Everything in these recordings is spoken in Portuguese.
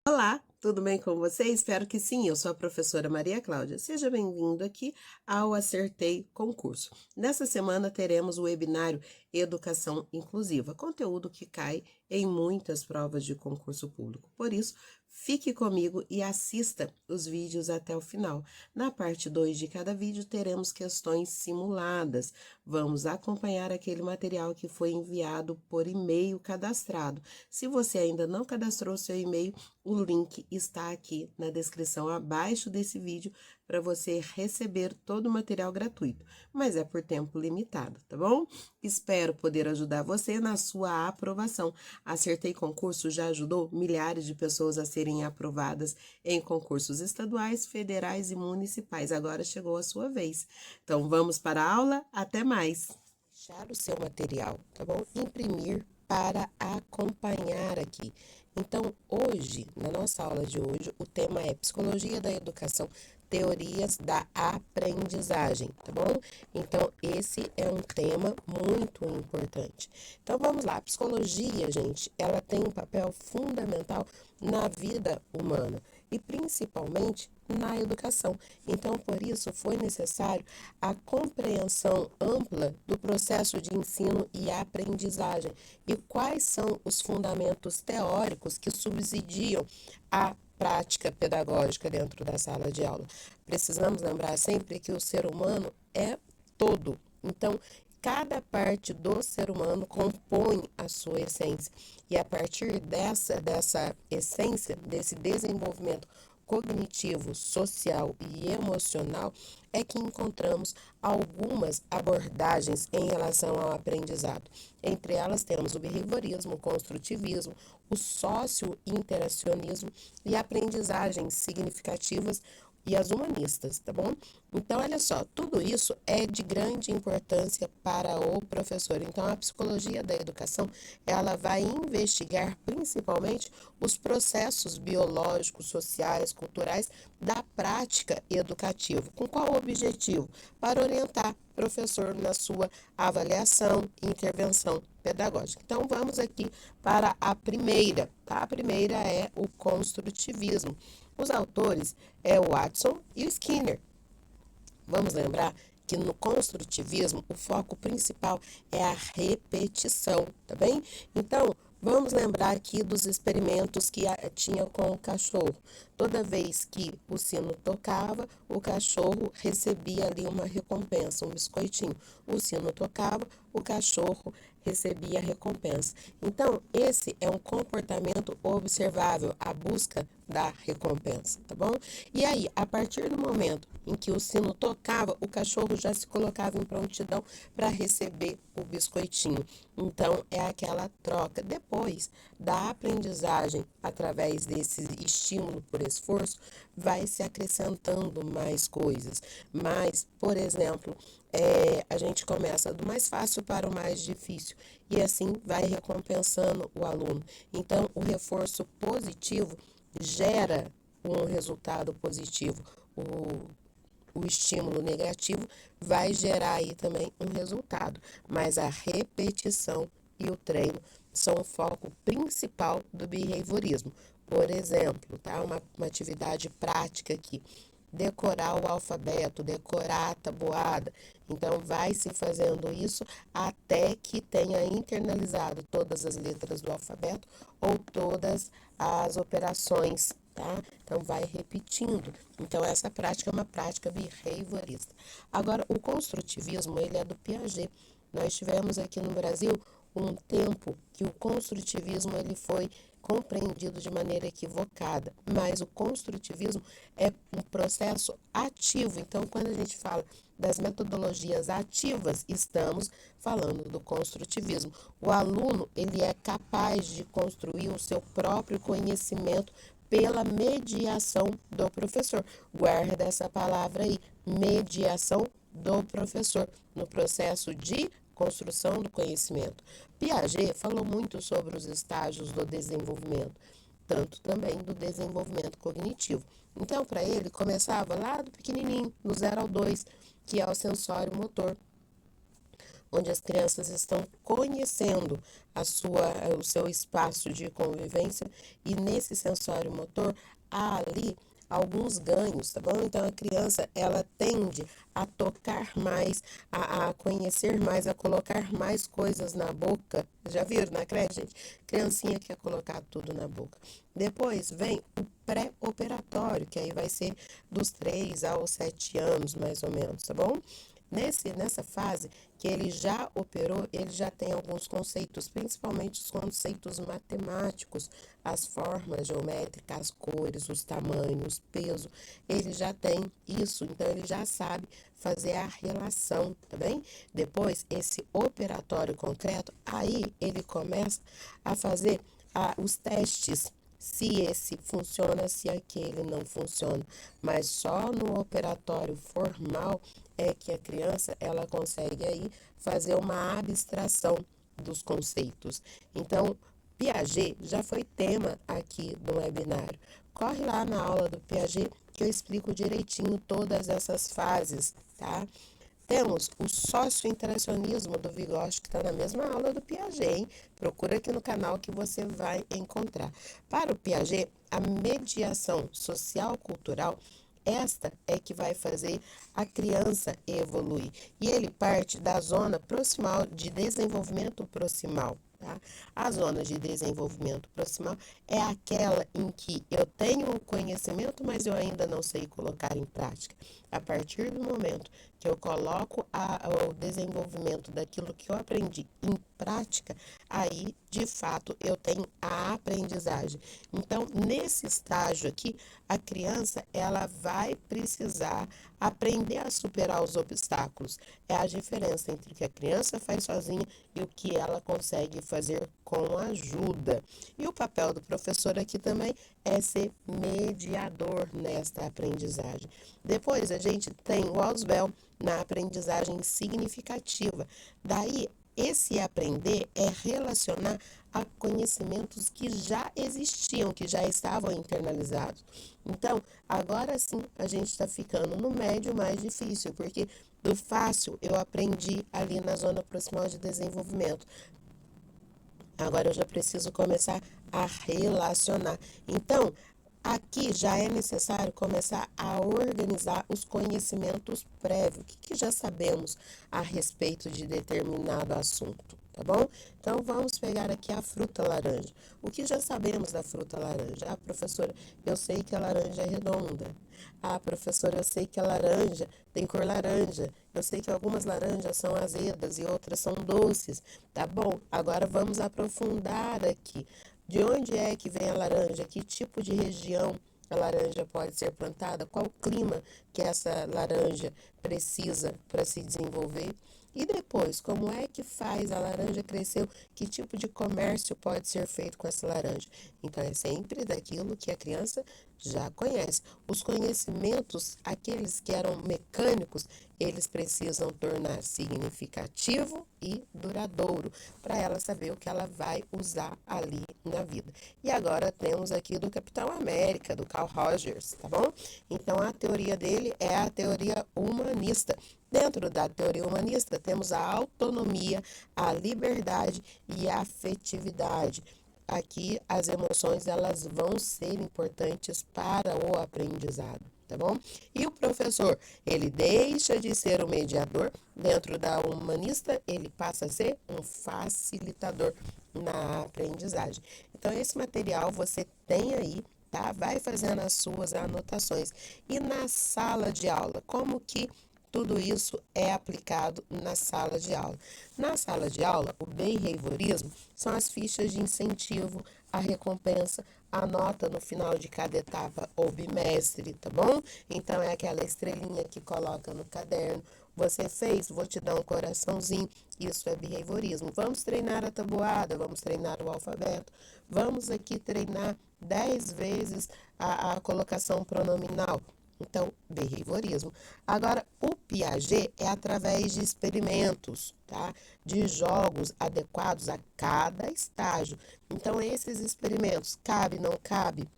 Olá, tudo bem com você? Espero que sim. Eu sou a professora Maria Cláudia. Seja bem-vindo aqui ao Acertei Concurso. Nessa semana teremos o webinário Educação Inclusiva, conteúdo que cai em muitas provas de concurso público. Por isso, fique comigo e assista os vídeos até o final. Na parte 2 de cada vídeo teremos questões simuladas. Vamos acompanhar aquele material que foi enviado por e-mail cadastrado. Se você ainda não cadastrou seu e-mail, o link está aqui na descrição abaixo desse vídeo para você receber todo o material gratuito, mas é por tempo limitado, tá bom? Espero poder ajudar você na sua aprovação. Acertei Concurso já ajudou milhares de pessoas a serem aprovadas em concursos estaduais, federais e municipais. Agora chegou a sua vez. Então vamos para a aula? Até mais! Fechar o seu material, tá bom? Imprimir para acompanhar aqui. Então, hoje, na nossa aula de hoje, o tema é Psicologia da Educação, Teorias da Aprendizagem, tá bom? Então, esse é um tema muito importante. Então, vamos lá. A psicologia, gente, ela tem um papel fundamental na vida humana e principalmente na educação. Então, por isso, foi necessário a compreensão ampla do processo de ensino e aprendizagem e quais são os fundamentos teóricos que subsidiam a prática pedagógica dentro da sala de aula. Precisamos lembrar sempre que o ser humano é todo. Então, cada parte do ser humano compõe a sua essência. E a partir dessa essência, desse desenvolvimento cognitivo, social e emocional, é que encontramos algumas abordagens em relação ao aprendizado. Entre elas temos o behaviorismo, o construtivismo, o socio-interacionismo e aprendizagens significativas e as humanistas, tá bom? Então, olha só, tudo isso é de grande importância para o professor. Então, a psicologia da educação, ela vai investigar principalmente os processos biológicos, sociais, culturais da prática educativa. Com qual objetivo? Para orientar o professor na sua avaliação e intervenção pedagógica. Então, vamos aqui para a primeira, tá? A primeira é o construtivismo. Os autores é o Watson e o Skinner. Vamos lembrar que no construtivismo o foco principal é a repetição, tá bem? Então, vamos lembrar aqui dos experimentos que tinha com o cachorro. Toda vez que o sino tocava, o cachorro recebia ali uma recompensa, um biscoitinho. O sino tocava, o cachorro recebia a recompensa. Então, esse é um comportamento observável, a busca da recompensa, tá bom? E aí, a partir do momento em que o sino tocava, o cachorro já se colocava em prontidão para receber o biscoitinho. Então, é aquela troca. Depois da aprendizagem, através desse estímulo por esforço, vai se acrescentando mais coisas. Mas, por exemplo, a gente começa do mais fácil para o mais difícil e assim vai recompensando o aluno. Então, o reforço positivo gera um resultado positivo. O estímulo negativo vai gerar aí também um resultado, mas a repetição e o treino são o foco principal do behaviorismo. Por exemplo, tá? Uma atividade prática aqui, decorar o alfabeto, decorar a tabuada. Então, vai se fazendo isso até que tenha internalizado todas as letras do alfabeto ou todas as operações, tá? Então, vai repetindo. Então, essa prática é uma prática behaviorista. Agora, o construtivismo, ele é do Piaget. Nós tivemos aqui no Brasil um tempo que o construtivismo ele foi compreendido de maneira equivocada, mas o construtivismo é um processo ativo. Então, quando a gente fala das metodologias ativas, estamos falando do construtivismo. O aluno, ele é capaz de construir o seu próprio conhecimento pela mediação do professor. Guarda essa palavra aí, mediação do professor, no processo de construção do conhecimento. Piaget falou muito sobre os estágios do desenvolvimento, tanto também do desenvolvimento cognitivo. Então, para ele, começava lá do pequenininho, do 0 ao 2, que é o sensório motor. onde as crianças estão conhecendo o seu espaço de convivência, e nesse sensório motor há ali alguns ganhos, tá bom? Então a criança ela tende a tocar mais, a conhecer mais, a colocar mais coisas na boca. Já viram na creche, gente? Criancinha quer colocar tudo na boca. Depois vem o pré-operatório, que aí vai ser dos 3 aos 7 anos, mais ou menos, tá bom? Nessa fase que ele já operou, ele já tem alguns conceitos, principalmente os conceitos matemáticos, as formas geométricas, as cores, os tamanhos, peso, ele já tem isso, então ele já sabe fazer a relação, tá bem? Depois, esse operatório concreto, aí ele começa a fazer os testes, se esse funciona, se aquele não funciona. Mas só no operatório formal é que a criança ela consegue aí fazer uma abstração dos conceitos. Então, Piaget já foi tema aqui do webinário. Corre lá na aula do Piaget que eu explico direitinho todas essas fases, tá? Temos o sócio-interacionismo do Vygotsky, que está na mesma aula do Piaget, hein? Procura aqui no canal que você vai encontrar. Para o Piaget, a mediação social-cultural, esta é que vai fazer a criança evoluir. E ele parte da zona proximal de desenvolvimento proximal. Tá? A zona de desenvolvimento proximal é aquela em que eu tenho o conhecimento, mas eu ainda não sei colocar em prática. A partir do momento que eu coloco o desenvolvimento daquilo que eu aprendi em prática, aí, de fato, eu tenho a aprendizagem. Então, nesse estágio aqui, a criança, ela vai precisar aprender a superar os obstáculos. É a diferença entre o que a criança faz sozinha e o que ela consegue fazer com ajuda. E o papel do professor aqui também é ser mediador nesta aprendizagem. Depois, a gente tem o Ausubel na aprendizagem significativa. Daí, esse aprender é relacionar a conhecimentos que já existiam, que já estavam internalizados. Então, agora sim, a gente está ficando no médio mais difícil, porque do fácil eu aprendi ali na zona proximal de desenvolvimento. Agora eu já preciso começar a relacionar. Então, aqui já é necessário começar a organizar os conhecimentos prévios. O que já sabemos a respeito de determinado assunto, tá bom? Então, vamos pegar aqui a fruta laranja. O que já sabemos da fruta laranja? Ah, professora, eu sei que a laranja é redonda. Ah, professora, eu sei que a laranja tem cor laranja. Eu sei que algumas laranjas são azedas e outras são doces. Tá bom? Agora vamos aprofundar aqui. De onde é que vem a laranja? Que tipo de região a laranja pode ser plantada? Qual clima que essa laranja precisa para se desenvolver? E depois, como é que faz a laranja crescer? Que tipo de comércio pode ser feito com essa laranja? Então, é sempre daquilo que a criança já conhece. Os conhecimentos, aqueles que eram mecânicos, eles precisam tornar significativo e duradouro para ela saber o que ela vai usar ali na vida. E agora temos aqui do Capitão América, do Carl Rogers, tá bom? Então a teoria dele é a teoria humanista. Dentro da teoria humanista temos a autonomia, a liberdade e a afetividade. Aqui as emoções elas vão ser importantes para o aprendizado, tá bom? E o professor, ele deixa de ser o mediador, dentro da humanista, ele passa a ser um facilitador na aprendizagem. Então, esse material você tem aí, tá? Vai fazendo as suas anotações. E na sala de aula, como que tudo isso é aplicado na sala de aula? Na sala de aula, o behaviorismo são as fichas de incentivo, a recompensa, a nota no final de cada etapa ou bimestre, tá bom? Então é aquela estrelinha que coloca no caderno. Você fez, vou te dar um coraçãozinho. Isso é behaviorismo. Vamos treinar a tabuada, vamos treinar o alfabeto. Vamos aqui treinar 10 vezes a colocação pronominal. Então, behaviorismo. Agora, o Piaget é através de experimentos, tá? De jogos adequados a cada estágio. Então, esses experimentos, cabe, não cabe,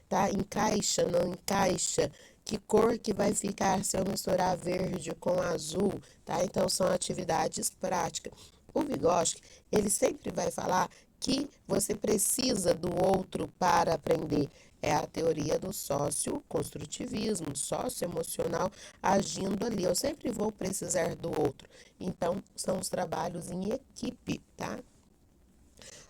tá? Encaixa, não encaixa, Que cor que vai ficar se eu misturar verde com azul, tá? Então são atividades práticas. O Vygotsky, ele sempre vai falar que você precisa do outro para aprender. É a teoria do socioconstrutivismo, socioemocional agindo ali. Eu sempre vou precisar do outro. Então, são os trabalhos em equipe, tá?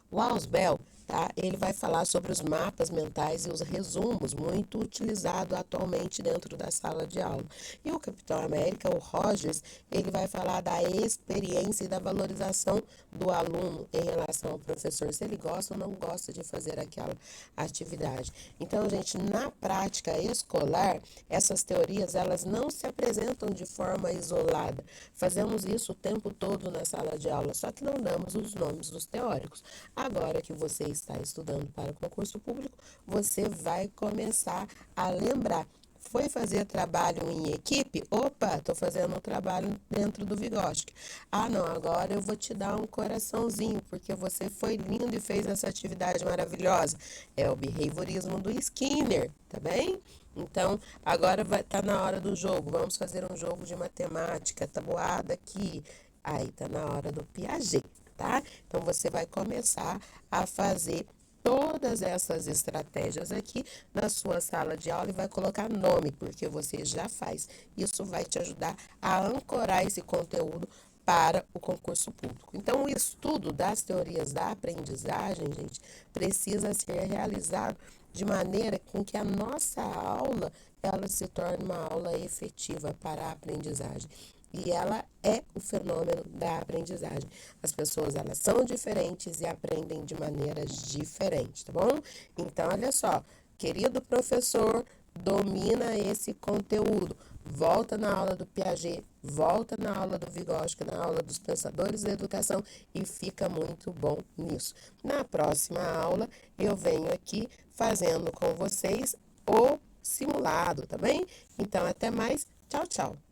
O Ausubel, tá? Ele vai falar sobre os mapas mentais e os resumos, muito utilizado atualmente dentro da sala de aula. E o Capitão América, o Rogers, ele vai falar da experiência e da valorização do aluno em relação ao professor, se ele gosta ou não gosta de fazer aquela atividade. Então, gente, na prática escolar, essas teorias, elas não se apresentam de forma isolada. Fazemos isso o tempo todo na sala de aula, só que não damos os nomes dos teóricos. Agora que você está estudando para o concurso público, você vai começar a lembrar. Foi fazer trabalho em equipe? Opa, estou fazendo um trabalho dentro do Vygotsky. Ah, não, agora eu vou te dar um coraçãozinho, porque você foi lindo e fez essa atividade maravilhosa. É o behaviorismo do Skinner, tá bem? Então, agora vai estar na hora do jogo. Vamos fazer um jogo de matemática, tabuada aqui. Aí está na hora do Piaget, tá? Então, você vai começar a fazer todas essas estratégias aqui na sua sala de aula e vai colocar nome, porque você já faz. Isso vai te ajudar a ancorar esse conteúdo para o concurso público. Então, o estudo das teorias da aprendizagem, gente, precisa ser realizado de maneira com que a nossa aula ela se torne uma aula efetiva para a aprendizagem. E ela é o fenômeno da aprendizagem. As pessoas, elas são diferentes e aprendem de maneiras diferentes, tá bom? Então, olha só, querido professor, domina esse conteúdo. Volta na aula do Piaget, volta na aula do Vygotsky, na aula dos pensadores da educação e fica muito bom nisso. Na próxima aula, eu venho aqui fazendo com vocês o simulado, tá bem? Então, até mais. Tchau, tchau.